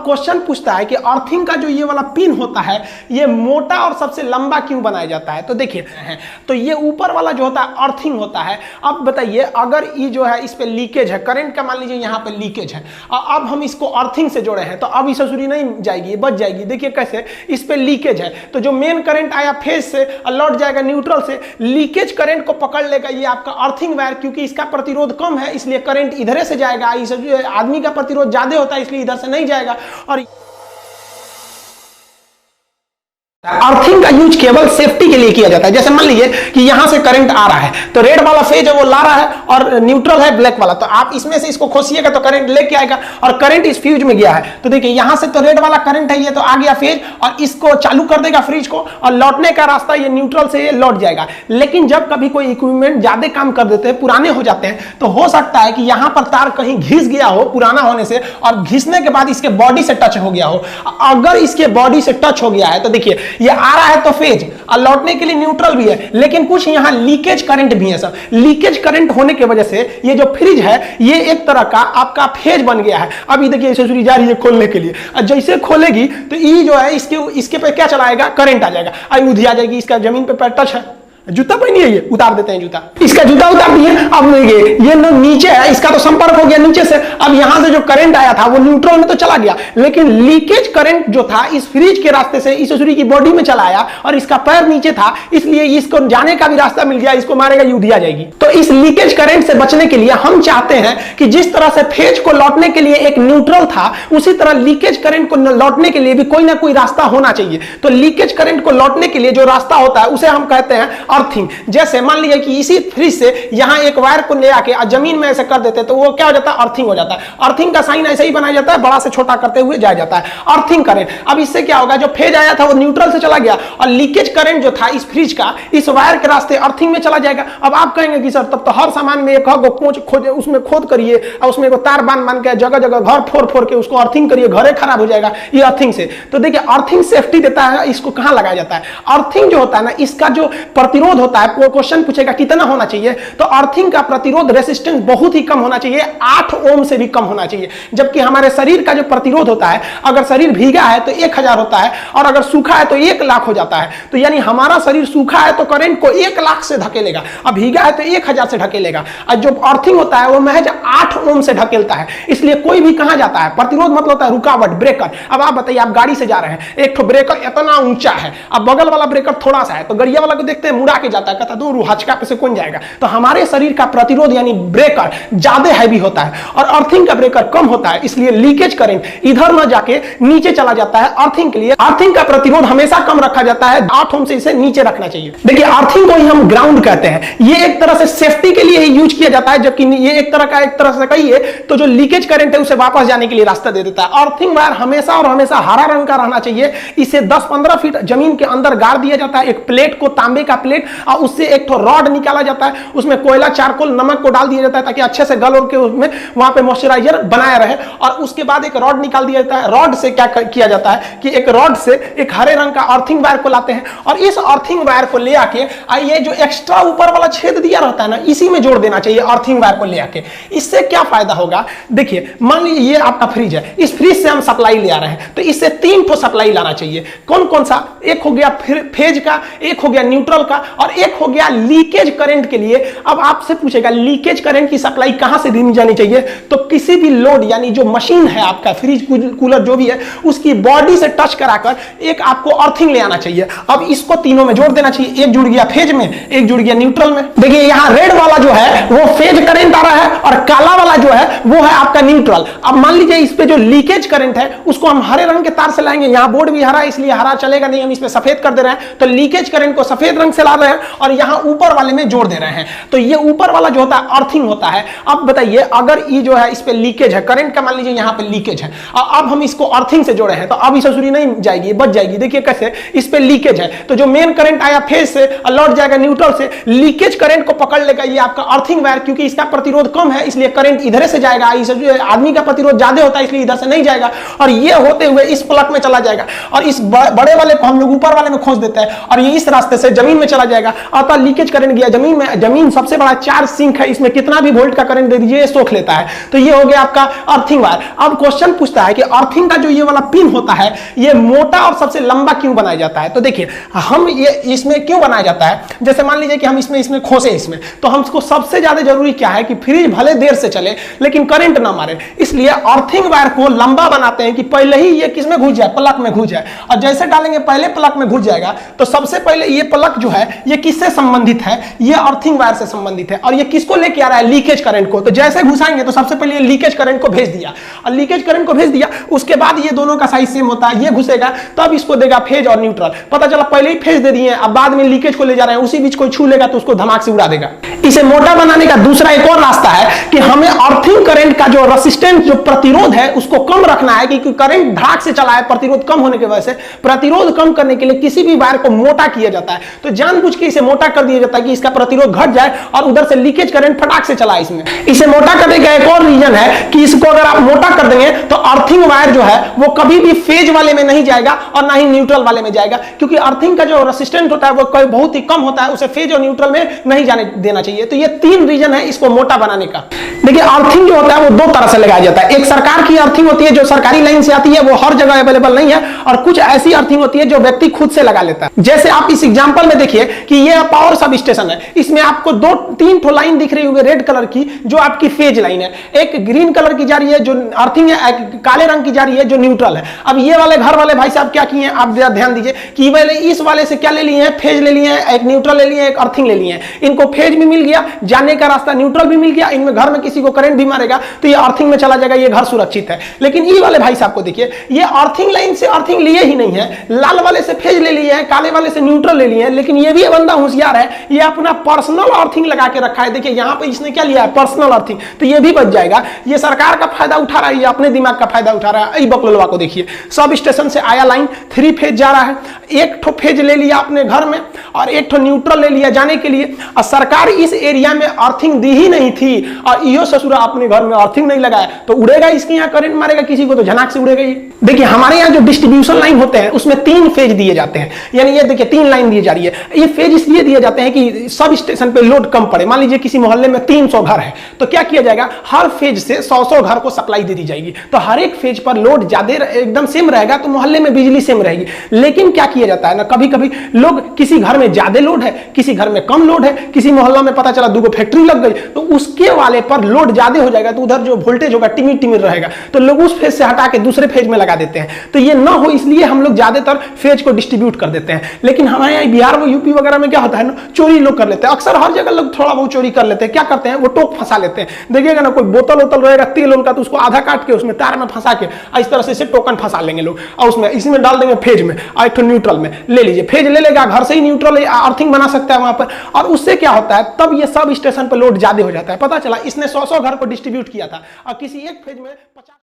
Question पूछता है कि अर्थिंग का जो ये वाला पिन होता है ये मोटा और सबसे लंबा क्यों बनाया जाता है। तो देखिए, तो ये ऊपर वाला जो होता है अर्थिंग होता है। अब बताइए, अगर ये जो है इस पे लीकेज है, करंट का मान लीजिए यहाँ पे लीकेज है, और अब हम इसको अर्थिंग से जोड़े हैं, तो अब इस ससुरी नहीं जाएगी, बच जाएगी। देखिए कैसे, इस पे लीकेज है तो जो मेन करंट आया फेज से और लौट जाएगा न्यूट्रल से, लीकेज करंट को पकड़ लेगा ये आपका अर्थिंग वायर, क्योंकि इसका प्रतिरोध कम है इसलिए करंट इधर से जाएगा। इस आदमी का प्रतिरोध ज्यादा होता है इसलिए इधर से नहीं जाएगा। और अर्थिंग का यूज केवल सेफ्टी के लिए किया जाता है। जैसे मान लीजिए कि यहां से करंट आ रहा है तो रेड वाला फेज है वो ला रहा है और न्यूट्रल है ब्लैक वाला, तो आप इसमें से इसको खोसिएगा तो करंट लेके आएगा और करंट इस फ्यूज में गया है। तो देखिए यहां से तो रेड वाला करंट है, ये तो आ गया फेज और इसको चालू कर देगा फ्रिज को, और लौटने का रास्ता ये न्यूट्रल से ये लौट जाएगा। लेकिन जब कभी कोई इक्विपमेंट ज्यादा काम कर देते हैं, पुराने हो जाते हैं, तो हो सकता है कि यहां पर तार कहीं घिस गया हो पुराना होने से, और घिसने के बाद इसके बॉडी से टच हो गया हो। अगर इसके बॉडी से टच हो गया है तो देखिए ये आ रहा है तो फेज और लौटने के लिए न्यूट्रल भी है, लेकिन कुछ यहां लीकेज करंट भी है। सब लीकेज करंट होने की वजह से ये जो फ्रिज है ये एक तरह का आपका फेज बन गया है। अभी देखिए ससुरी जा रही है खोलने के लिए, और जैसे खोलेगी तो ये जो है इसके पे क्या चलाएगा, करंट आ जाएगा, आई उधी आ जाएगी। इसका जमीन पे पैर टच है, जूता पहनी है, ये उतार देते हैं जूता, इसका जूता उतार दिए। अब ये नीचे है, इसका तो संपर्क हो गया नीचे से, अब यहां से जो करंट आया था वो न्यूट्रल में तो चला गया, लेकिन लीकेज करंट जो था इस फ्रिज के रास्ते से इस ससुरी की बॉडी में चला आया और इसका पैर नीचे था, इसलिए इसको जाने का भी रास्ता मिल गया, इसको मारेगा यूधी आ जाएगी। तो इस लीकेज करंट से बचने के लिए हम चाहते हैं कि जिस तरह से फेज को लौटने के लिए एक न्यूट्रल था, उसी तरह लीकेज करंट को लौटने के लिए भी कोई ना कोई रास्ता होना चाहिए। तो लीकेज करंट को लौटने के लिए जो रास्ता होता है उसे हम कहते हैं अर्थिंग। जैसे मान लीजिए कि इसी फ्रिज से यहां एक वायर को ले आके जमीन में ऐसे कर देते तो वो क्या हो जाता है, अर्थिंग हो जाता है। अर्थिंग का साइन ऐसे ही बनाया जाता है, बड़ा से छोटा करते हुए जाया जाता है, अर्थिंग करंट। अब इससे क्या होगा, जो फेज आया था वो न्यूट्रल से चला गया और लीकेज करंट जो था इस फ्रिज का इस वायर के रास्ते अर्थिंग में चला जाएगा। अब आप कहेंगे कि सर तब तो हर सामान में एक उसमें खोद करिए और उसमें तार बांध के जगह जगह घर फोड़ के उसको अर्थिंग करिए, घरे खराब हो जाएगा ये अर्थिंग से। तो देखिए अर्थिंग सेफ्टी देता है, इसको कहां लगाया जाता है। अर्थिंग जो होता है ना, इसका जो प्रतिरोध होता है, क्वेश्चन पूछेगा कितना होना चाहिए, तो अर्थिंग का प्रतिरोध रेसिस्टेंस बहुत ही कम होना चाहिए, 8 ओम से भी कम होना चाहिए। जबकि हमारे शरीर का जो प्रतिरोध होता है, अगर शरीर भीगा है तो 1000 होता है और अगर सूखा है तो 1 लाख हो जाता है। तो यानी हमारा शरीर सूखा है तो करंट को 1 लाख से धकेलेगा, अब भीगा है तो 1000 से ढकेलेगा, और जो अर्थिंग होता है वो महज 8 ओम से ढकेलता है। इसलिए कोई भी कहां जाता है, प्रतिरोध मतलब होता है रुकावट, ब्रेकर। अब आप बताइए, आप गाड़ी से जा रहे हैं, एक ब्रेकर इतना ऊंचा है, अब बगल वाला ब्रेकर थोड़ा सा है, तो गड़िया वाला को देखते हैं मुड़ा के जाता है, कहता दूर हचका पे से कौन जाएगा। तो हमारे शरीर का प्रतिरोध यानी ब्रेकर ज्यादा हैवी होता है और अर्थिंग का ब्रेकर कम होता है, इसलिए लीकेज करंट इधर न जाके नीचे चला जाता है। अर्थिंग के लिए अर्थिंग का प्रतिरोध हमेशा कम रखा जाता है, 8 ओम से इसे नीचे रखना चाहिए। देखिए अर्थिंग को ही हम ग्राउंड कहते हैं, ये एक तरह से सेफ्टी के लिए ही यूज किया जाता है, जबकि ये एक तरह से कहिए तो जो लीकेज करंट है उसे वापस जाने के लिए रास्ता दे देता है। अर्थिंग वायर हमेशा और हमेशा हरा रंग का रहना चाहिए, इसे 10-15 फीट जमीन के अंदर गाड़ दिया जाता है, एक प्लेट को, तांबे का प्लेट, और उससे एक रॉड निकाला जाता है, उसमें कोयला, चारकोल, नमक को डाल दिया जाता है ताकि अच्छे से गल के उसमें वहां पे मॉइस्चराइजर बनाया रहे। और उसके बाद एक रॉड निकाल दिया जाता है। रॉड से क्या किया जाता है कि एक रॉड से एक हरे रंग का अर्थिंग वायर को लाते हैं और इस अर्थिंग वायर को ले आके ये जो एक्स्ट्रा ऊपर वाला छेद दिया रहता है ना, इसी में जोड़ देना चाहिए अर्थिंग वायर को ले आके। इससे क्या फायदा होगा, देखिए मान लीजिए ये आपका फ्रिज है, इस फ्रिज से हम सप्लाई ले आ रहे हैं, तो इससे 3 ठो सप्लाई लाना चाहिए। कौन कौन सा, एक हो गया फेज का, एक हो गया न्यूट्रल का और एक हो गया लीकेज करंट के लिए। अब आपसे पूछेगा लीकेज करंट की सप्लाई कहां से दी जानी चाहिए, तो किसी भी लोड यानी जो मशीन है आपका, फ्रिज कूलर जो भी है, उसकी बॉडी से टच कराकर एक आपको अर्थिंग ले आना चाहिए। अब इसको तीनों में जोड़ देना चाहिए, एक जुड़ गया फेज में, एक जुड़ गया न्यूट्रल में। देखिए यहां रेड वाला जो है वो फेज करंट आ रहा है और काला वाला जो है वो है आपका न्यूट्रल। अब मान लीजिए इस पे जो लीकेज करंट है उसको हम हरे रंग के तार से लाएंगे, यहां बोर्ड भी हरा है इसलिए हरा चलेगा नहीं, हम इस पे सफेद कर दे रहे हैं, तो लीकेज करंट को सफेद रंग से ला रहे हैं और यहां ऊपर वाले में जोड़ दे रहे हैं। तो ये ऊपर वाला जो होता है अर्थिंग होता है। अब बताइए अगर ये जो है इस पे लीकेज है, करंट का मान लीजिए यहां पे लीकेज है, अब हम इसको अर्थिंग से जोड़े हैं तो अब इस ससुरी नहीं जाएगी, बच जाएगी। देखिए कैसे, इस पे लीकेज है तो जो मेन करंट आया फेज से और लौट जाएगा न्यूट्रल से, लीकेज करंट को पकड़ लेगा ये आपका अर्थिंग वायर, क्योंकि इसका प्रतिरोध कम है इसलिए करंट इधर से जाएगा, इस आदमी का प्रतिरोध ज्यादा होता है इसलिए इधर से नहीं जाएगा और ये होते हुए इस प्लग में चला जाएगा और इस बड़े वाले को हम लोग ऊपर वाले में खोस देते हैं और ये इस रास्ते से जमीन में चला जाएगा, अतः लीकेज करंट गया जमीन में। जमीन सबसे बड़ा 4 सिंक है, इसमें कितना भी वोल्ट का करंट दे दीजिए सोख लेता है। तो ये हो गया आपका अर्थिंग वायर। अब क्वेश्चन पूछता है कि अर्थिंग का जो ये वाला पिन होता है ये मोटा और सबसे लंबा क्यों बनाया जाता है? तो देखिए हम ये इसमें क्यों बनाया जाता है, जैसे मान लीजिए कि हम इसमें खोसे इसमें, तो हमको सबसे ज्यादा जरूरी क्या है कि फ्रिज भले देर से चले लेकिन करंट ना मारे, इसलिए अर्थिंग वायर को लंबा बनाते हैं कि पहले ही ये किसमें घुस जाए, प्लग में घुस जाए। और जैसे डालेंगे पहले प्लग में घुस जाएगा तो सबसे पहले ये प्लग जो है ये किससे संबंधित है, ये अर्थिंग वायर से संबंधित है। और ये किसको लेके आ रहा है, लीकेज करंट को। तो जैसे घुसाएंगे तो सबसे पहले लीकेज करंट को भेज दिया, और लीकेज करंट को भेज दिया उसके बाद ये दोनों का साइज सेम होता है, ये घुसेगा तब इसको देगा फेज और न्यूट्रल। पता चला पहले ही फेज दे दिए, अब बाद में लीकेज को ले जा रहे हैं, उसी बीच कोई छू लेगा तो उसको धमाक से उड़ा देगा। इसे मोटा बनाने का दूसरा एक और रास्ता है कि हमें अर्थिंग करंट का जो रेजिस्टेंस, जो प्रतिरोध है उसको कम रखना है, क्योंकि करंट धड़ाक से चला है, प्रतिरोध कम होने की वजह से प्रतिरोध कम करने के लिए किसी भी वायर को मोटा किया जाता है। तो जानबूझ के इसे मोटा कर दिया जाता है कि इसका प्रतिरोध घट जाए और उधर से लीकेज करंट फटाक से चला। इसमें इसे मोटा करने का एक और रीजन है कि इसको अगर आप मोटा कर देंगे तो अर्थिंग वायर जो है वो कभी भी फेज वाले में नहीं जाएगा और ना ही न्यूट्रल वाले में जाएगा, क्योंकि अर्थिंग का जो रेजिस्टेंस होता है वो बहुत ही कम होता है, उसे फेज और न्यूट्रल में नहीं जाने देना चाहिए। तो ये 3 रीजन है इसको मोटा बनाने का। देखिए अर्थिंग जो होता है वो 2 तरह से लगाया जाता है। एक सरकार की अर्थिंग होती है जो सरकारी लाइन से आती है, वो हर जगह अवेलेबल नहीं है, और कुछ ऐसी अर्थिंग होती है जो व्यक्ति खुद से लगा लेता है। जैसे आप इस एग्जांपल में देखिए कि ये पावर सब स्टेशन है, इसमें आपको 2-3 ठो लाइन दिख रही होगी रेड कलर की जो आपकी फेज लाइन है, एक ग्रीन कलर की जा रही है जो अर्थिंग है, एक काले रंग की जा रही है जो न्यूट्रल है। अब ये वाले घर वाले भाई साहब क्या किए हैं, आप ध्यान दीजिए कि वाले इस वाले से क्या ले लिए हैं, फेज ले लिए हैं, एक न्यूट्रल ले लिए हैं, एक अर्थिंग ले लिए हैं। इनको फेज भी मिल गया, जाने का रास्ता न्यूट्रल भी मिल गया, इनमें घर में किसी को करंट भी मारेगा तो ये अर्थिंग में चला जाएगा, ये घर सुरक्षित है। लेकिन ये वाले भाई साहब को देखिए, ये अर्थिंग लाइन से अर्थिंग लिए ही नहीं है, लाल वाले से फेज ले लिए हैं, काले वाले से न्यूट्रल ले लिए हैं, लेकिन ये भी बंदा होशियार है, ये अपना पर्सनल अर्थिंग लगा के रखा है। देखिए यहां पे इसने क्या लिया है, पर्सनल अर्थिंग, तो ये भी बच जाएगा। ये सरकार का फायदा उठा रहा है, ये अपने दिमाग का फायदा उठा रहा है। बकलवा को देखिए, सब स्टेशन से आया लाइन 3 फेज जा रहा है, एक ठो फेज ले लिया अपने घर में और एक ठो न्यूट्रल ले लिया जाने के लिए, और सरकार इस एरिया में अर्थिंग दी ही नहीं थी और यो ससुरा अपने घर में अर्थिंग नहीं लगाया तो उड़ेगा, इसके यहाँ करंट मारेगा किसी को तो झनाक से उड़ेगा ही। देखिए हमारे यहाँ जो डिस्ट्रीब्यूशन लाइन होते हैं उसमें 3 फेज दिए जाते हैं, यानी ये देखिए 3 लाइन दी जा रही है। ये फेज इसलिए दिए जाते हैं कि सब स्टेशन पे लोड कम पड़े। मान लीजिए किसी मोहल्ले में 300 घर है तो क्या किया जाएगा, हर फेज से 100-100 घर को सप्लाई दे दी जाएगी, तो हर एक फेज पर लोड ज्यादा एकदम सेम रहेगा तो मोहल्ले में बिजली सेम रहेगी। लेकिन क्या किया जाता है ना, कभी कभी लोग किसी घर में ज्यादा लोड है, किसी घर में कम लोड है, किसी मोहल्ला में पता चला 2 फैक्ट्री लग गई तो उसके वाले पर लोड ज्यादा हो जाएगा तो उधर जो वोल्टेज होगा टिमिर टिमिर रहेगा, तो लोग उस फेज से हटा के दूसरे फेज में लगा देते हैं। तो ये ना हो इसलिए हम लोग ज्यादातर फेज को डिस्ट्रीब्यूट कर देते हैं। लेकिन हमारे यहाँ बिहार में यूपी वगैरह में क्या होता है ना, चोरी लोग कर लेते हैं, अक्सर हर जगह लोग थोड़ा बहुत चोरी कर लेते हैं। क्या करते हैं, वो टोक फंसा लेते हैं। देखिएगा ना कोई बोतल वोतल रहेगा तेल उनका तो उसको आधा काट के उसमें तार में फंसा के इस तरह से टोकन फंसा लेंगे लोग और उसमें इसमें डाल देंगे फेज में और एक न्यूट्रल में ले लीजिए, फेज ले लेगा, घर से ही न्यूट्रल अर्थिंग बना सकता है वहां पर। और उससे क्या होता है, तब ये सब स्टेशन पर लोड ज्यादा हो जाता है। पता चला इसने 100-100 घर को डिस्ट्रीब्यूट किया था और किसी एक फेज में 50